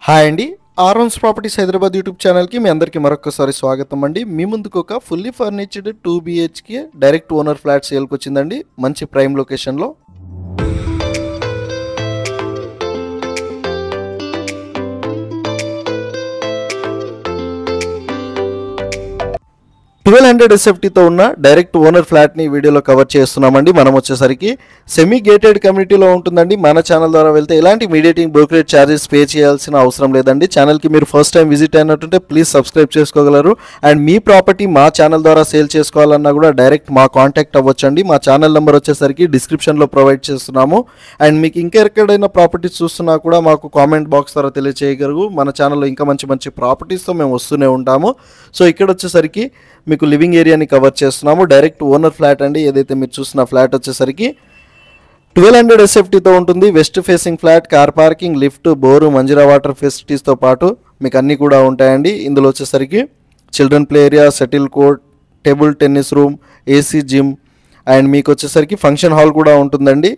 Hi అండి, ఆర్వన్స్ properties Hyderabad YouTube ఛానల్కి మీ అందరికీ మరొకసారి స్వాగతం అండి. మీ ముందుకు ఒక fully ఫర్నిచర్డ్ 2 BHK direct owner flat సేల్కి వచ్చిందండి. మంచి ప్రైమ్ లొకేషన్లో. 1200 SFTతో ఉన్న డైరెక్ట్ ఓనర్ ఫ్లాట్ని వీడియోలో కవర్ చేస్తున్నామండి. మనం వచ్చేసరికి సెమీ గేటెడ్ కమ్యూనిటీలో ఉంటుందండి. మన ఛానల్ ద్వారా వెళ్తే ఎలాంటి మీడియేటింగ్ బ్రోకరేజ్ ఛార్జెస్ పే చేయాల్సిన అవసరం లేదండి. ఛానల్కి మీరు ఫస్ట్ టైం విజిట్ అయినట్టుంటే ప్లీజ్ సబ్స్క్రైబ్ చేసుకోగలరు. అండ్ మీ ప్రాపర్టీ మా ఛానల్ ద్వారా సేల్ చేసుకోవాలన్నా కూడా డైరెక్ట్ మా కాంటాక్ట్ అవ్వచ్చండి. మా ఛానల్ నెంబర్ వచ్చేసరికి డిస్క్రిప్షన్లో ప్రొవైడ్ చేస్తున్నాము. అండ్ మీకు ఇంకెక్కడైనా ప్రాపర్టీస్ చూస్తున్నా కూడా మాకు కామెంట్ బాక్స్ ద్వారా తెలియజేయగలరు. మన ఛానల్లో ఇంకా మంచి మంచి ప్రాపర్టీస్తో మేము వస్తూనే ఉంటాము. సో ఇక్కడ వచ్చేసరికి మీకు లివింగ్ ఏరియాని కవర్ చేస్తున్నాము. డైరెక్ట్ ఓనర్ ఫ్లాట్ అండి. ఏదైతే మీరు చూసిన ఫ్లాట్ వచ్చేసరికి 1200 SFTతో ఉంటుంది. West facing flat, car parking, lift, bore, Manjira water ఫెసిలిటీస్తో పాటు మీకు అన్నీ కూడా ఉంటాయండి. ఇందులో వచ్చేసరికి children play area, shuttle court, table tennis room, AC gym and మీకు వచ్చేసరికి ఫంక్షన్ హాల్ కూడా ఉంటుందండి.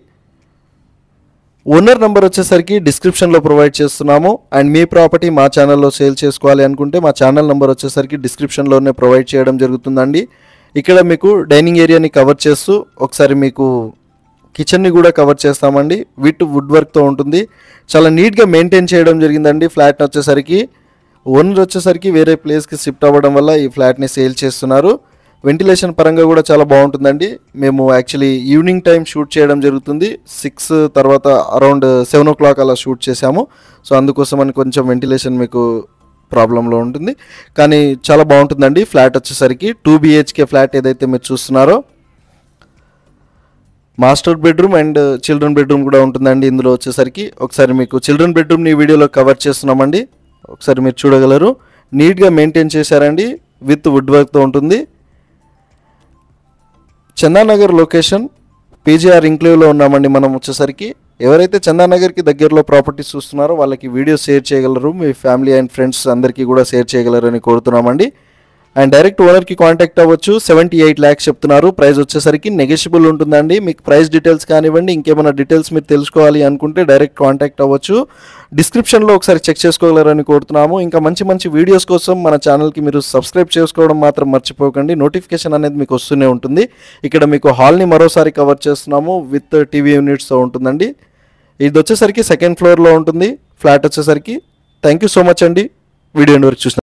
ఓనర్ నెంబర్ వచ్చేసరికి డిస్క్రిప్షన్లో ప్రొవైడ్ చేస్తున్నాము. అండ్ మీ ప్రాపర్టీ మా ఛానల్లో సేల్ చేసుకోవాలి అనుకుంటే మా ఛానల్ నెంబర్ వచ్చేసరికి డిస్క్రిప్షన్లోనే ప్రొవైడ్ చేయడం జరుగుతుందండి. ఇక్కడ మీకు డైనింగ్ ఏరియాని కవర్ చేస్తూ ఒకసారి మీకు కిచెన్ని కూడా కవర్ చేస్తామండి. విత్ వుడ్ వర్క్తో ఉంటుంది. చాలా నీట్గా మెయింటైన్ చేయడం జరిగిందండి. ఫ్లాట్ వచ్చేసరికి ఓనర్ వచ్చేసరికి వేరే ప్లేస్కి షిఫ్ట్ అవ్వడం వల్ల ఈ ఫ్లాట్ని సేల్ చేస్తున్నారు. వెంటిలేషన్ పరంగా కూడా చాలా బాగుంటుందండి. మేము యాక్చువల్లీ ఈవినింగ్ టైం షూట్ చేయడం జరుగుతుంది. 6 తర్వాత అరౌండ్ 7 o'clock అలా షూట్ చేసాము. సో అందుకోసం అని కొంచెం వెంటిలేషన్ మీకు ప్రాబ్లంలో ఉంటుంది, కానీ చాలా బాగుంటుందండి. ఫ్లాట్ వచ్చేసరికి 2 BHK ఫ్లాట్ ఏదైతే మీరు చూస్తున్నారో master bedroom and children bedroom కూడా ఉంటుందండి. ఇందులో వచ్చేసరికి ఒకసారి మీకు చిల్డ్రన్ బెడ్రూమ్ని వీడియోలో కవర్ చేస్తున్నామండి. ఒకసారి మీరు చూడగలరు. నీట్గా మెయింటైన్ చేశారండి. విత్ వుడ్ వర్క్తో ఉంటుంది. చందానగర్ లొకేషన్ PGR ఇంక్లేవ్లో ఉన్నామండి. మనం వచ్చేసరికి ఎవరైతే చందానగర్కి దగ్గరలో ప్రాపర్టీస్ చూస్తున్నారో వాళ్ళకి వీడియో షేర్ చేయగలరు. మీ ఫ్యామిలీ అండ్ ఫ్రెండ్స్ అందరికీ కూడా షేర్ చేయగలరని కోరుతున్నామండి. అండ్ డైరెక్ట్ ఓనర్కి కాంటాక్ట్ అవ్వచ్చు. 78 lakhs చెప్తున్నారు. ప్రైస్ వచ్చేసరికి నెగోషియబుల్ ఉంటుందండి. మీకు ప్రైస్ డీటెయిల్స్ కానివ్వండి, ఇంకేమైనా డీటెయిల్స్ మీరు తెలుసుకోవాలి అనుకుంటే డైరెక్ట్ కాంటాక్ట్ అవ్వచ్చు. డిస్క్రిప్షన్లో ఒకసారి చెక్ చేసుకోగలరని కోరుతున్నాము. ఇంకా మంచి మంచి వీడియోస్ కోసం మన ఛానల్కి మీరు సబ్స్క్రైబ్ చేసుకోవడం మాత్రం మర్చిపోకండి. నోటిఫికేషన్ అనేది మీకు వస్తూనే ఉంటుంది. ఇక్కడ మీకు హాల్ని మరోసారి కవర్ చేస్తున్నాము. విత్ టీవీ యూనిట్స్తో ఉంటుందండి. ఇది వచ్చేసరికి 2nd floorలో ఉంటుంది ఫ్లాట్ వచ్చేసరికి. థ్యాంక్ యూ సో మచ్ అండి వీడియో వరకు చూసిన